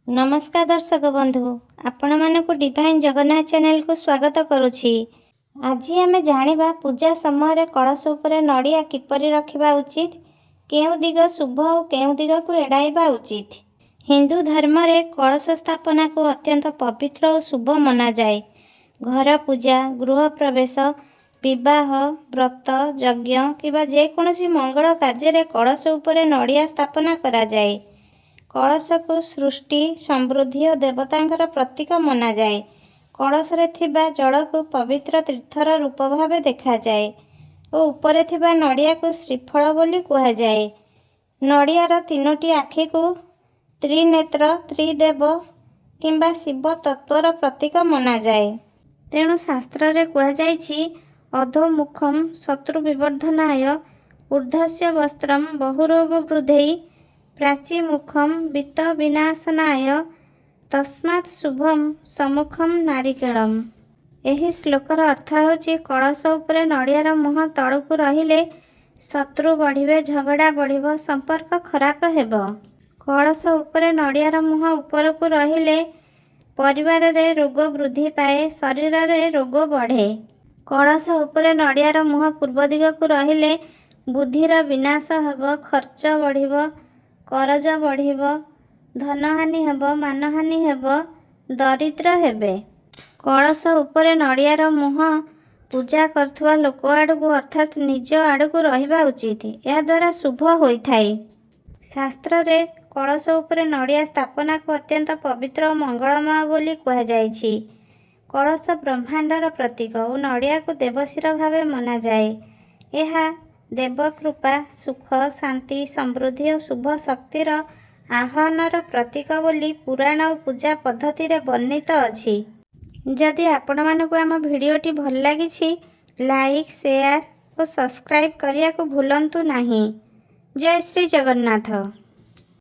नमस्कार दर्शक बंधु, आपण मानक डिवाइन जगन्नाथ चैनल को स्वागत करुछि। आज आम जानिबा पूजा समय कलश उपरे नड़िया किपरि रखिबा उचित, केउ दिग शुभ और केउ दिग को एड़ाइबा उचित। हिंदू धर्म रे कलश स्थापना को अत्यंत पवित्र और शुभ मना जाए। घर पूजा, गृह प्रवेश, विवाह, व्रत, यज्ञ किबा जेकोसी मंगल कार्य रे कलश उपरे नड़िया स्थापना करा जाए। कलश को सृष्टि, समृद्धि और देवतांकर प्रतीक मना जाए। कलश रे थिबा जल को पवित्र तीर्थर रूप भावे देखा जाए और उपरे थिबा नड़िया को श्रीफल बोली कहा जाए। नड़ियार तीनोटी आखि को त्रिनेत्र, त्रिदेव किंबा शिव तत्वर प्रतीक मना जाए। तेणु शास्त्र रे कहा जाइछि अधोमुखम शत्रु विवर्धनाय ऊर्ध्वस्य वस्त्रम बहुरोग वृद्धि प्राची मुखम वित्त विनाशनाय तस्मात् शुभम सम्मुखम नारिकेलम। एही श्लोकर अर्थ होछि कलश उपरे नड़ियार मुह तळକୁ रहिले शत्रु बढ़िबे, झगड़ा बढ़िबो, संपर्क खराब हेबो। कलश उपरे नड़ियार मुह उपरକୁ रहिले परिवार रे रोग वृद्धि पाए, शरीर रे रोग बढ़े। कलश उपरे नड़ियार मुह पूर्व दिगକୁ रहिले बुद्धिर विनाश हेबो, खर्च बढ़िबो, करज बढ़िबो, धनहानि हेबो, मानहानि हेबो, दरिद्र हेबे। कलश उपरे नड़ियार मुह पूजा करथुवा लोक आड़कू अर्थात निज आड़कू रहिबा उचित। या द्वारा शुभ होइथाई। शास्त्र रे कलश उपरे नड़िया स्थापना को अत्यंत पवित्र और मंगलमय बोली कहा जाइछि। कलश ब्रह्मांडर प्रतीक और नड़िया को देवशिर भावे मना जाए। यह देव कृपा, सुख, शांति, समृद्धि और शुभ शक्तिर आह्वानर प्रतीक बोली पुराण और पूजा पद्धति रे वर्णित अछि। जदि आपण मानकु आम भिडियोटी भल लागिछि, लाइक, शेयर और सब्सक्राइब करिया को भूलंतु नाही। जय श्री जगन्नाथ।